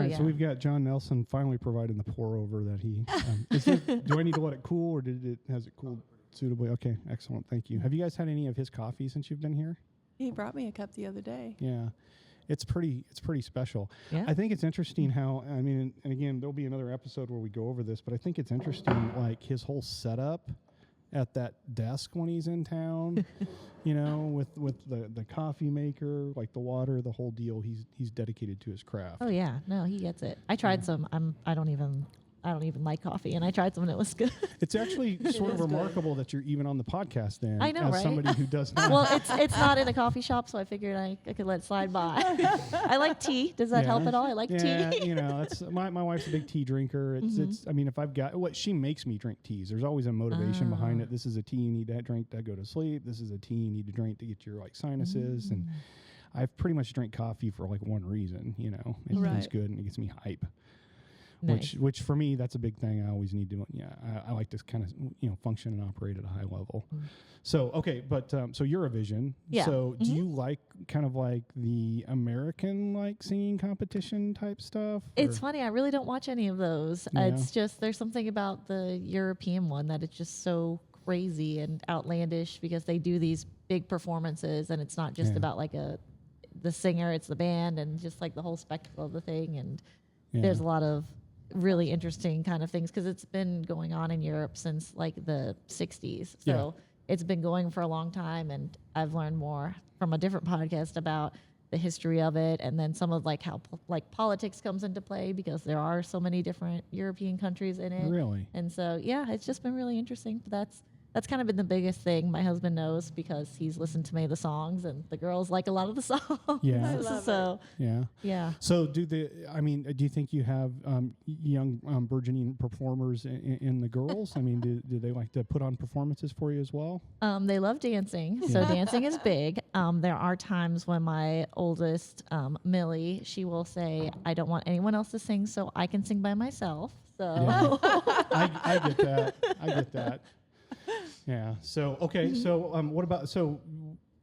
right, yeah. so we've got John Nelson finally providing the pour over that he. Do I need to let it cool, or has it cooled suitably? Okay, excellent, thank you. Have you guys had any of his coffee since you've been here? He brought me a cup the other day. Yeah, it's pretty special. Yeah. I think it's interesting how, I mean, and again, there'll be another episode where we go over this, but I think it's interesting, like his whole setup at that desk when he's in town, you know, with the coffee maker, like the water, the whole deal. He's dedicated to his craft. Oh yeah, no, he gets it. I tried some. I don't even like coffee, and I tried some and it was good. It's actually sort of remarkable that you're even on the podcast then. I know, as right? somebody who does not. Well, it's not in a coffee shop, so I figured I could let it slide by. I like tea. Does that help at all? I like tea. You know, that's my wife's a big tea drinker. It's I mean, if I've got she makes me drink teas. There's always a motivation behind it. This is a tea you need to drink to go to sleep. This is a tea you need to drink to get your like sinuses. And I've pretty much drank coffee for like one reason, you know. It tastes good and it gets me hype. Nice. Which for me, that's a big thing I always need to, I like to kind of, function and operate at a high level. So, okay, but, so Eurovision. Yeah. So do you like kind of like the American, like singing competition type stuff? It's funny. I really don't watch any of those. Yeah. It's just, there's something about the European one that it's just so crazy and outlandish because they do these big performances and it's not just about like the singer, it's the band and just like the whole spectacle of the thing. And there's a lot of really interesting kind of things because it's been going on in Europe since like the 60s. So it's been going for a long time and I've learned more from a different podcast about the history of it and then some of like how like politics comes into play because there are so many different European countries in it. Really? And so, yeah, it's just been really interesting. But that's kind of been the biggest thing my husband knows because he's listened to many of the songs and the girls like a lot of the songs. Yeah. I love so it. yeah. So do you think you have young burgeoning performers in the girls? I mean, do they like to put on performances for you as well? They love dancing, so dancing is big. There are times when my oldest, Millie, she will say, I don't want anyone else to sing so I can sing by myself. So I get that. I get that. Yeah. So, okay. So, what about,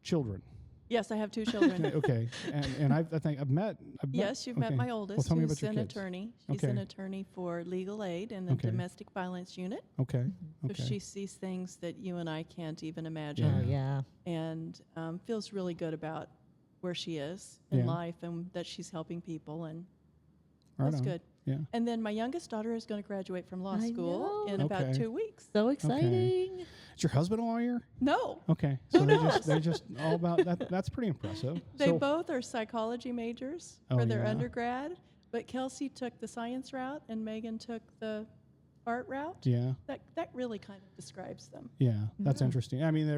children? Yes, I have two children. Okay. And I think I've met. Yes, you've met my oldest, tell me who's about your an kids. attorney. She's an attorney for legal aid in the domestic violence unit. Okay. So she sees things that you and I can't even imagine. Oh, yeah. And feels really good about where she is in life and that she's helping people. And that's good. Yeah. And then my youngest daughter is going to graduate from law I school know. in about 2 weeks. So exciting. Is your husband a lawyer? No. Okay. So they're just all about that. That's pretty impressive. They both are psychology majors Oh, for their yeah. undergrad, but Kelsey took the science route and Megan took the art route. Yeah. That really kind of describes them. Yeah. That's interesting. I mean,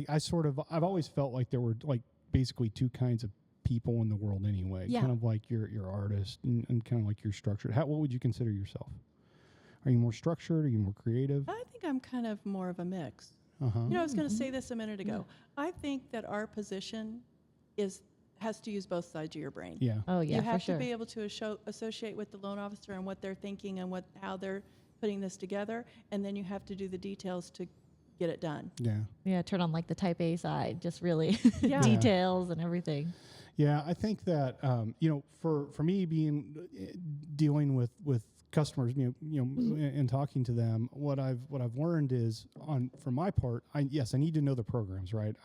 I've always felt like there were like basically two kinds of people in the world anyway. Yeah. Kind of like your artist and kind of like your structured. What would you consider yourself? Are you more structured? Are you more creative? I think I'm kind of more of a mix. Uh-huh. You know, I was going to say this a minute ago. I think that our position has to use both sides of your brain. Yeah. Oh, yeah, You for have sure. to be able to associate with the loan officer and what they're thinking and how they're putting this together, and then you have to do the details to get it done. Yeah. Yeah, turn on like the type A side, just really Yeah. details and everything. Yeah, I think that for me dealing with customers, and talking to them, what I've learned is for my part, I need to know the programs, right?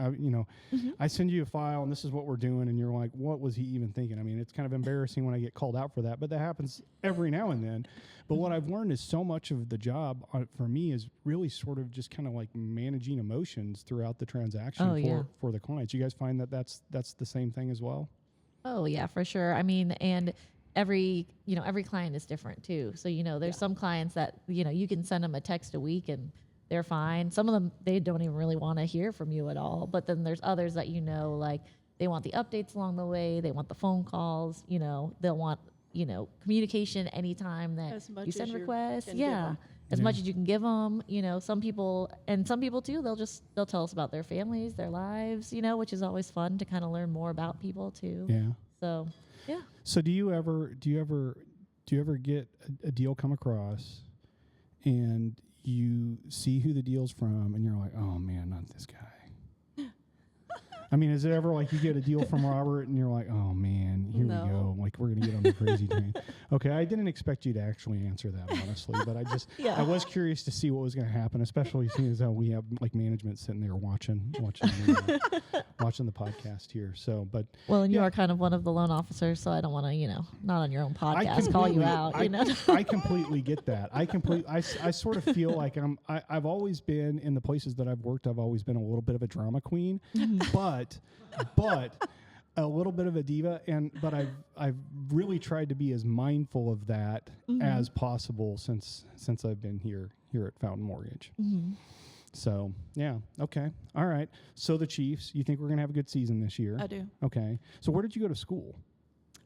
I send you a file and this is what we're doing, and you're like, what was he even thinking? I mean, it's kind of embarrassing when I get called out for that, but that happens every now and then. But what I've learned is so much of the job for me is really sort of just kind of like managing emotions throughout the transaction for the clients. You guys find that that's the same thing as well? Oh yeah, for sure. I mean, and every client is different too. So, there's some clients that, you can send them a text a week and they're fine. Some of them, they don't even really want to hear from you at all. But then there's others that, like they want the updates along the way. They want the phone calls, they'll want, communication anytime that you send requests. Yeah. As much as you can give them, some people too, they'll tell us about their families, their lives, which is always fun to kind of learn more about people too. Yeah. So, yeah. So do you ever get a deal come across and you see who the deal's from and you're like, oh man, not this guy. I mean, is it ever like you get a deal from Robert and you're like, oh man, here No. we go. Like we're gonna get on the crazy train. Okay, I didn't expect you to actually answer that honestly, but Yeah. I was curious to see what was gonna happen, especially seeing as how we have like management sitting there watching the podcast here. So, but Well, and you Yeah. are kind of one of the loan officers, so I don't want to, not on your own I podcast, call you completely- out. I completely get that. I sort of feel like I've always been in the places that I've worked. I've always been a little bit of a drama queen, but a little bit of a diva. But I've really tried to be as mindful of that as possible since I've been here at Fountain Mortgage. So yeah, okay, all right. So the Chiefs, you think we're gonna have a good season this year? I do. Okay. So where did you go to school?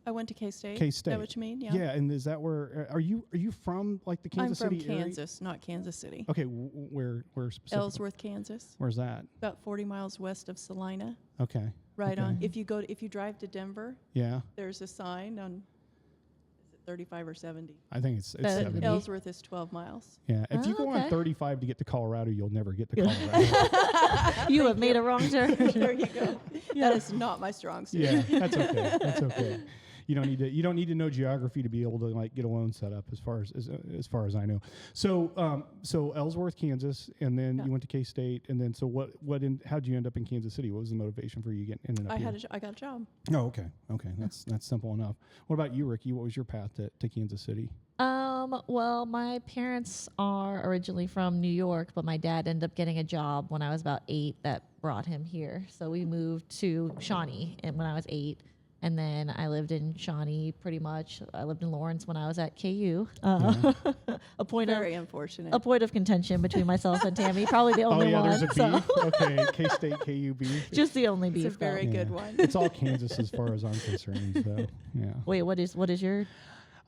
I went to K-State. K-State. Is that what you mean? Yeah. Yeah, and is that where are you from? Like the Kansas I'm from City area? Kansas, not Kansas City. Okay, where specifically? Ellsworth, Kansas. Where's that? About 40 miles west of Salina. Okay. Right Okay. on. If you drive to Denver, Yeah, there's a sign on, is it 35 or 70? I think it's But 70. Ellsworth is 12 miles. Yeah, if you Oh, go on okay. 35 to get to Colorado, you'll never get to Colorado. You have made a wrong turn. There you go. That is not my strong suit. Yeah, that's okay. That's okay. You don't need to know geography to be able to like get a loan set up as far as I know. So so Ellsworth, Kansas, and then Yeah. you went to K-State, and then so how'd you end up in Kansas City? What was the motivation for you ending up here? I got a job. Oh, okay. That's simple enough. What about you, Ricky? What was your path to Kansas City? Well, my parents are originally from New York, but my dad ended up getting a job when I was about 8 that brought him here. So we moved to Shawnee when I was 8. And then I lived in Shawnee pretty much. I lived in Lawrence when I was at KU. A point Very unfortunate. of contention between myself and Tammy. Probably the only one. There's a so beef. Okay, K-State, KU beef. just the only beef. It's a very though. good one. It's all Kansas as far as I'm concerned. So yeah. Wait, what is your?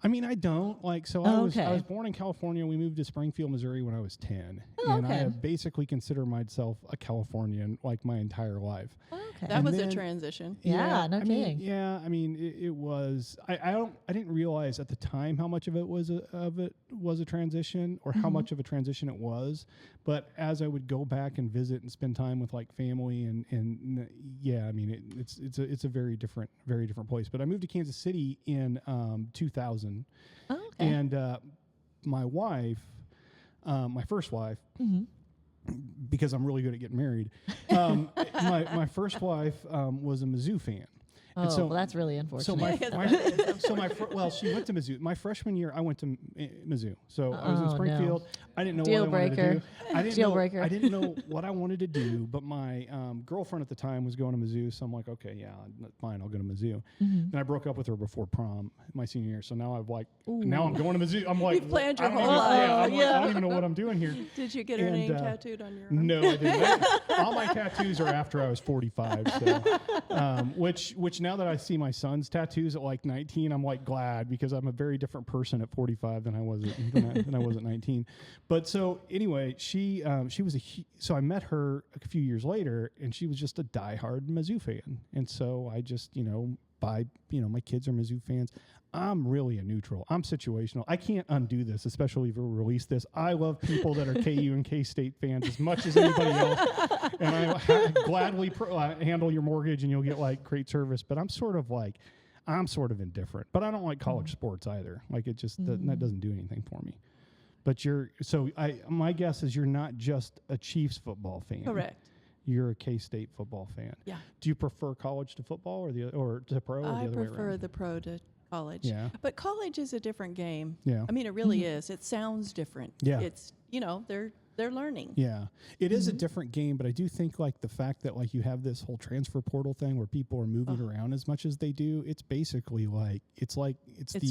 I mean, I don't like. So Oh, I was okay. born in California. We moved to Springfield, Missouri when I was 10, Oh, and I okay. have basically considered myself a Californian like my entire life. Okay. That was then- a transition. Yeah, no I mean, kidding. yeah, I mean, it was. I didn't realize at the time how much of it was a transition, or how Mm-hmm. much of a transition it was. But as I would go back and visit and spend time with like family and yeah, I mean, it's a very different place. But I moved to Kansas City in 2000, Oh, okay. and my wife, my first wife. Mhm. Because I'm really good at getting married. My first wife was a Mizzou fan. Oh, And so- well, that's really unfortunate. So she went to Mizzou. My freshman year, I went to Mizzou. So I was in Oh, no. Springfield. I didn't know Deal what I wanted to breaker. do. I didn't Deal know. breaker. I didn't know what I wanted to do. But my girlfriend at the time was going to Mizzou, so I'm like, okay, yeah, fine, I'll go to Mizzou. Mhm. And I broke up with her before prom my senior year. So now I'm like, Ooh. now I'm going to Mizzou. I'm like, You planned your I don't whole even- life. Yeah, I'm like, I Yeah. don't even know what I'm doing here. Did you get her And, name tattooed on your arm? No, I didn't. All my tattoos are after I was 45. So, which now that I see my son's tattoos at like 19, I'm like glad, because I'm a very different person at 45 than I was at 19. But so anyway, she was so I met her a few years later, and she was just a diehard Mizzou fan, and so I just my kids are Mizzou fans. I'm really a neutral. I'm situational. I can't undo this, especially if we release this. I love people that are KU and K-State fans as much as anybody else, and I gladly handle your mortgage, and you'll get like great service. But I'm sort of indifferent. But I don't like college sports either. Like it just that doesn't do anything for me. But my guess is you're not just a Chiefs football fan. Correct. You're a K-State football fan. Yeah. Do you prefer college to football or to pro, or I the other way prefer around? the pro to college. Yeah. But college is a different game. Yeah. I mean, it really is. It sounds different. Yeah. It's, they're learning. Yeah, it is a different game, but I do think like the fact that like you have this whole transfer portal thing where people are moving around as much as they do, it's basically like it's the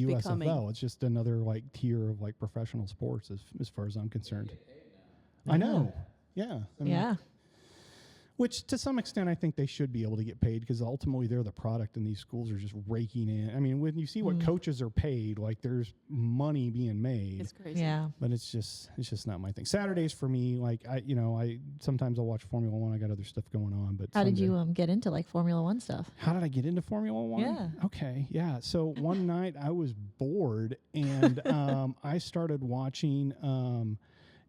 becoming. USFL. It's just another like tier of like professional sports as far as I'm concerned. I know. Yeah. I mean, yeah. Which to some extent I think they should be able to get paid, because ultimately they're the product and these schools are just raking in. I mean, when you see what coaches are paid, like there's money being made. It's crazy. Yeah. But it's just not my thing. Saturdays for me, like I sometimes I'll watch Formula One. I got other stuff going on. But How did Sunday- you get into like Formula One stuff? How did I get into Formula One? Yeah. Okay. Yeah. So one night I was bored, and I started watching.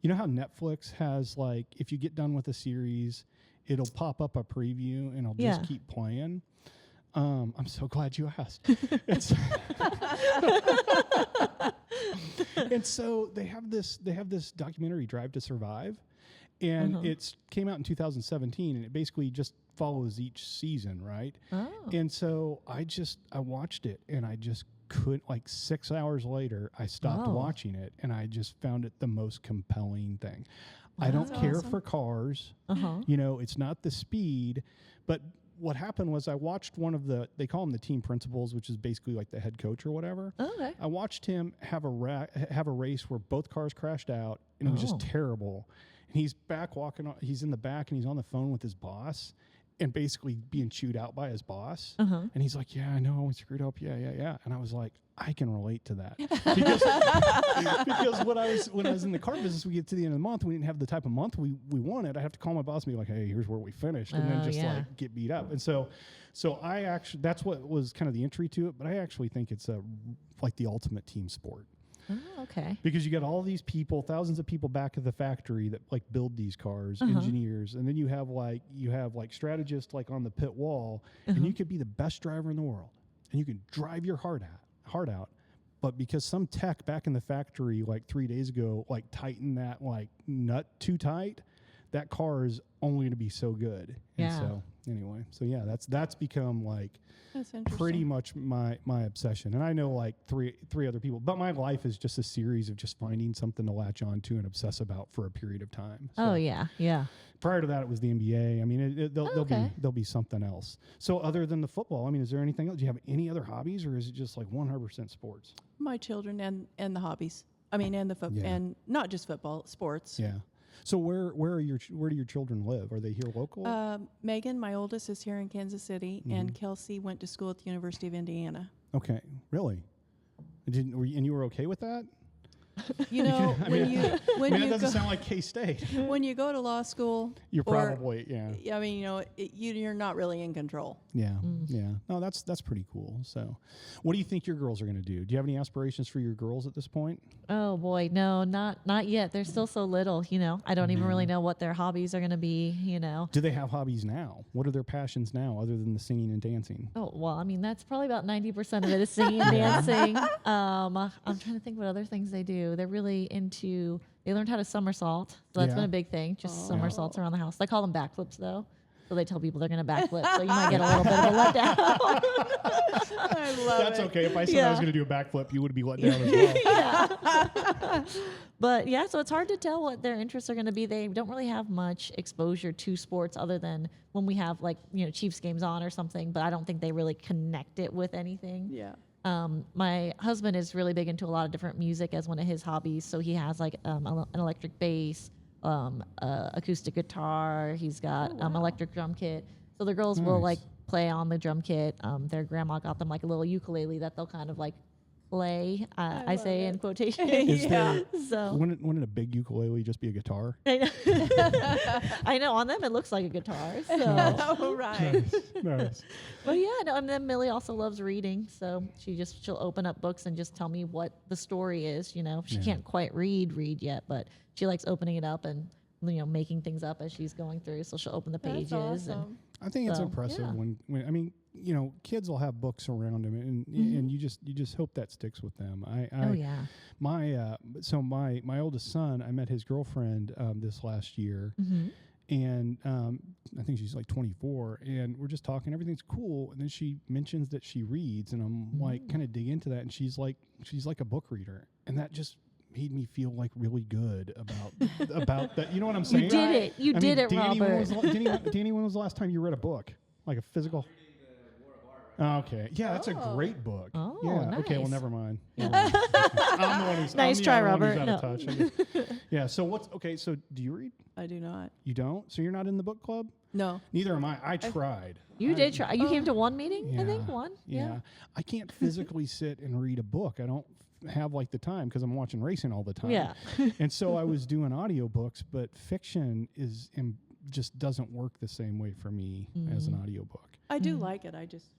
You know how Netflix has like, if you get done with a series it'll pop up a preview and I'll Yeah. just keep playing. I'm so glad you asked. It's and so they have this documentary, Drive to Survive, and it came out in 2017, and it basically just follows each season, right? Oh. And so I watched it, and I just couldn't, like 6 hours later, I stopped Oh. watching it, and I just found it the most compelling thing. I don't That's care awesome. for cars. Uh-huh. You know, it's not the speed, but what happened was I watched one of they call him the team principals, which is basically like the head coach or whatever. Okay. I watched him have a race where both cars crashed out, and it was just terrible. And he's he's in the back, and he's on the phone with his boss, and basically being chewed out by his boss. And he's like, "Yeah, I know, we screwed up. Yeah." And I was like, I can relate to that because when I was in the car business, we get to the end of the month, we didn't have the type of month we wanted. I have to call my boss and be like, "Hey, here's where we finished," and then just like get beat up. And so I actually, that's what was kind of the entry to it. But I actually think it's like the ultimate team sport. Oh, okay. Because you got all these people, thousands of people back at the factory that like build these cars, engineers, and then you have like strategists like on the pit wall, and you could be the best driver in the world, and you can drive your heart out, but because some tech back in the factory like 3 days ago like tightened that like nut too tight, that car is only going to be so good. Yeah. And so anyway, so yeah, that's become like That's interesting. pretty much my obsession. And I know like three other people, but my life is just a series of just finding something to latch on to and obsess about for a period of time. So Oh, yeah. Yeah. prior to that, it was the NBA. I mean, there'll be something else. So other than the football, I mean, is there anything else? Do you have any other hobbies, or is it just like 100% sports? My children and the hobbies. I mean, and the football, Yeah. and not just football, sports. Yeah. So where do your children live? Are they here local? Megan, my oldest, is here in Kansas City, and Kelsey went to school at the University of Indiana. Okay, really? And you were okay with that? You know, That doesn't sound like K-State. when you go to law school, You're or- probably, yeah. I mean, you know, you're not really in control. Yeah, yeah. No, that's pretty cool. So, what do you think your girls are going to do? Do you have any aspirations for your girls at this point? Oh boy, no, not yet. They're still so little, you know. I don't even really know what their hobbies are going to be, you know. Do they have hobbies now? What are their passions now, other than the singing and dancing? Oh, well, I mean, that's probably about 90% of it is singing and dancing. I'm trying to think what other things they do. They're really into, they learned how to somersault. So that's Yeah. been a big thing, just somersaults around the house. They call them backflips, though. So they tell people they're going to backflip. So you might get a little bit of a letdown. I love That's it. okay. If I said I was going to do a backflip, you would be let down as well. But yeah, so it's hard to tell what their interests are going to be. They don't really have much exposure to sports other than when we have like, you know, Chiefs games on or something, but I don't think they really connect it with anything. Yeah. My husband is really big into a lot of different music as one of his hobbies. So he has like an electric bass, acoustic guitar. He's got electric drum kit. So the girls will like play on the drum kit. Their grandma got them like a little ukulele that they'll kind of like play. I love say it. in quotation. Is there, So wouldn't a big ukulele just be a guitar? I know on them it looks like a guitar. So, Oh, right. Nice. but yeah, no. And then Millie also loves reading, so she'll open up books and just tell me what the story is. You know, she can't quite read yet, but she likes opening it up and making things up as she's going through. So she'll open the That's pages awesome. I think it's So, impressive yeah. when I mean, kids will have books around them, and you just hope that sticks with them. oh yeah. My oldest son, I met his girlfriend this last year, and I think she's like 24, and we're just talking. Everything's cool, and then she mentions that she reads, and I'm like, kind of dig into that, and she's like a book reader, and that just made me feel like really good about that. You know what I'm saying? You did it. You did it, Danny, Robert. Danny, when was the last time you read a book, like a physical? Okay, yeah, that's a great book. Oh, yeah. Okay, well, nice. never mind. I'm the one who's, Nice I'm the try, other one who's Robert. out No. of touch. Yeah. So So do you read? I do not. You don't? So you're not in the book club? No. Neither am I. I tried. You did try. You came to one meeting, I Yeah, think one. Yeah. I can't physically sit and read a book. I don't have like the time because I'm watching racing all the time. Yeah. And so I was doing audiobooks, but fiction just doesn't work the same way for me as an audiobook. I do like it. I just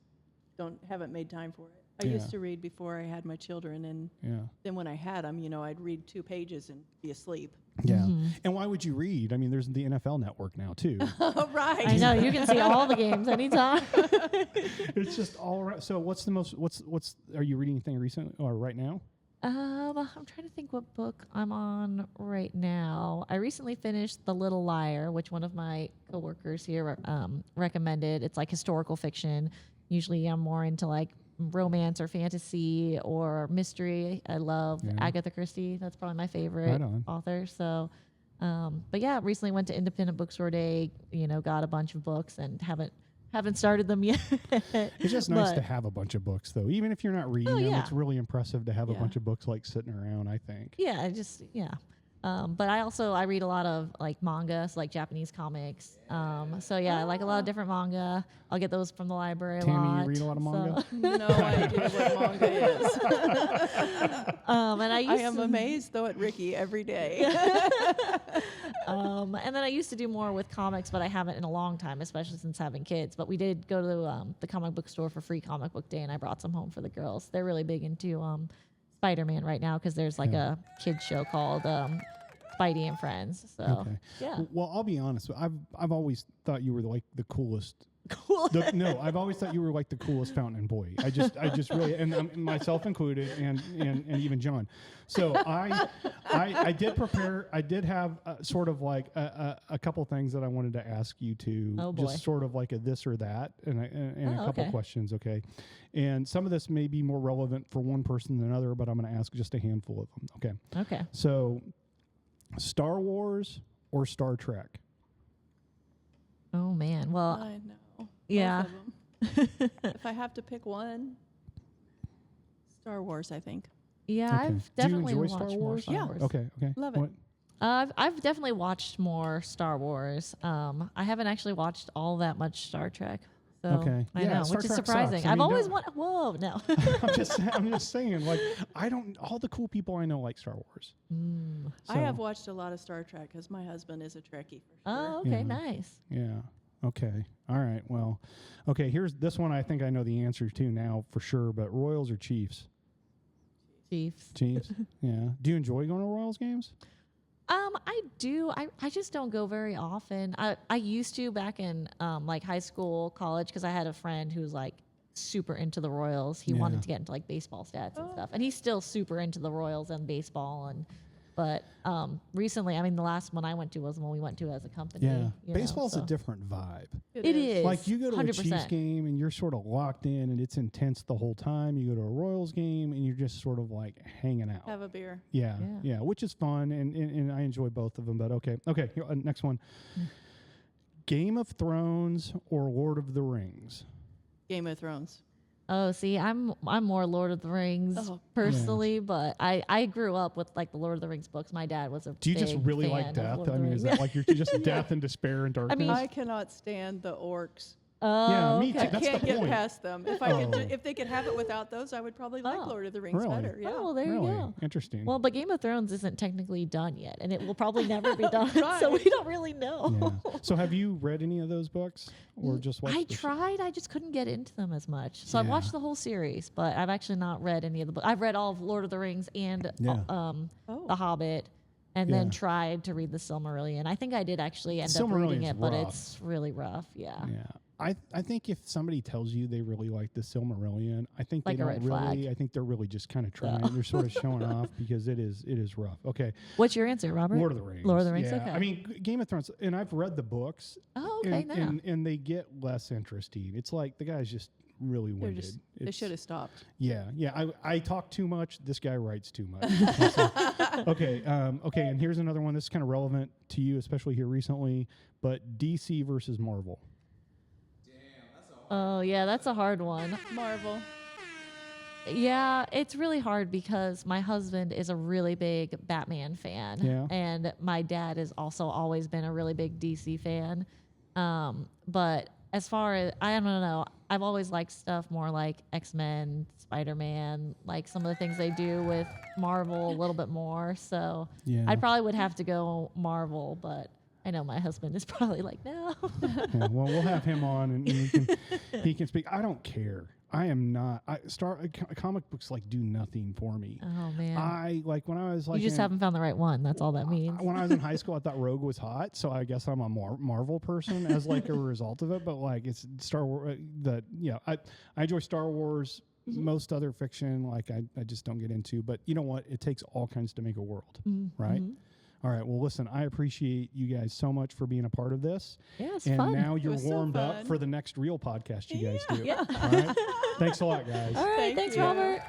haven't made time for it. I Yeah. used to read before I had my children, and Yeah. then when I had them, I'd read 2 pages and be asleep. Yeah. And why would you read? I mean, there's the NFL Network now too. Oh, right. I know, you can see all the games anytime. It's just all right. So what's the most? What's? Are you reading anything recent or right now? I'm trying to think what book I'm on right now. I recently finished The Little Liar, which one of my coworkers here recommended. It's like historical fiction. Usually I'm more into like romance or fantasy or mystery. I love Agatha Christie. That's probably my favorite author. So, but yeah, recently went to Independent Bookstore Day, got a bunch of books and haven't started them yet. It's just nice to have a bunch of books, though. Even if you're not reading them, it's really impressive to have a bunch of books like sitting around, I think. Yeah, but I read a lot of like manga, so like Japanese comics. I like a lot of different manga. I'll get those from the library a lot. Tammy, you read a lot of manga? No idea what manga is. And I am amazed though at Riki every day. And then I used to do more with comics, but I haven't in a long time, especially since having kids. But we did go to the comic book store for free comic book day, and I brought some home for the girls. They're really big into Spider-Man right now because there's like a kids show called Spidey and Friends. So Well, I'll be honest. I've always thought you were like the coolest. I've always thought you were like the coolest fountain boy. I just really, and myself included, and even John. So I did prepare. I did have sort of like a couple things that I wanted to ask you to, just sort of like a this or that, and a couple questions. Okay, and some of this may be more relevant for one person than another, but I'm going to ask just a handful of them. Okay. So, Star Wars or Star Trek? Oh man. Well, I know. Yeah. Both of them. If I have to pick one, Star Wars, I think. Yeah, I've definitely watched Star more Wars. Star Wars. Okay. Love it. I've definitely watched more Star Wars. I haven't actually watched all that much Star Trek. So I know, Star which is Trek surprising. sucks. I I've mean, always wanted. Whoa, no. I'm just saying, like, all the cool people I know like Star Wars. I have watched a lot of Star Trek because my husband is a Trekkie for sure. Oh, okay, nice. Yeah. Okay. All right. Well, okay. Here's this one. I think I know the answer to now for sure. But Royals or Chiefs? Chiefs. Yeah. Do you enjoy going to Royals games? I do. I just don't go very often. I used to back in like high school, college, because I had a friend who was like super into the Royals. He wanted to get into like baseball stats and stuff, and he's still super into the Royals and baseball. But recently, I mean, the last one I went to was the one we went to as a company. Yeah, baseball's a different vibe. It is. Like you go to 100%. A 100%. Chiefs game and you're sort of locked in and it's intense the whole time. You go to a Royals game and you're just sort of like hanging out. Have a beer. Yeah, which is fun and I enjoy both of them. But okay, here, next one. Game of Thrones or Lord of the Rings? Game of Thrones. Oh, see, I'm more Lord of the Rings personally, but I grew up with like the Lord of the Rings books. My dad was a Do you just really like death? I mean, is that like you're just death and despair and darkness? I mean, I cannot stand the orcs. Yeah, me too. I That's can't the get point. past them. If I could, if they could have it without those, I would probably like Lord of the Rings Really? better. Yeah. Oh, there you go. Interesting. Well, but Game of Thrones isn't technically done yet, and it will probably never be done, so we don't really know. Yeah. So have you read any of those books or just watched I tried. I just couldn't get into them as much. So I've watched the whole series, but I've actually not read any of the books. I've read all of Lord of the Rings and The Hobbit, and then tried to read the Silmarillion. I think I did actually end up reading it, but it's really rough. Yeah. I think if somebody tells you they really like the Silmarillion, I think Like they a don't red really. flag. I think they're really just kind of trying. They're sort of showing off because it is rough. Okay. What's your answer, Robert? Lord of the Rings. Lord of the Rings. Yeah. Okay. I mean, Game of Thrones, and I've read the books. Oh, okay. And they get less interesting. It's like the guy's just really winded. They should have stopped. Yeah. I talk too much. This guy writes too much. Okay. And here's another one that's kind of relevant to you, especially here recently. But DC versus Marvel. Oh, yeah, that's a hard one. Marvel. Yeah, it's really hard because my husband is a really big Batman fan. Yeah. And my dad has also always been a really big DC fan. But as far as, I don't know, I've always liked stuff more like X-Men, Spider-Man, like some of the things they do with Marvel a little bit more. So I probably would have to go Marvel, but I know my husband is probably like, no. Yeah, well, we'll have him on, and he can speak. I don't care. I am not. Comic books like do nothing for me. Oh man. I like when I was like You just haven't found the right one. That's all that means. when I was in high school, I thought Rogue was hot, so I guess I'm a Marvel person as like a result of it. But like it's Star Wars. I enjoy Star Wars. Most other fiction, like I just don't get into. But you know what? It takes all kinds to make a world, right? All right. Well, listen, I appreciate you guys so much for being a part of this. Yeah, it's and fun. now you're was so warmed up fun. for the next real podcast you guys do. Yeah. All right. Thanks a lot, guys. All right. Thank Thanks, you. Robert.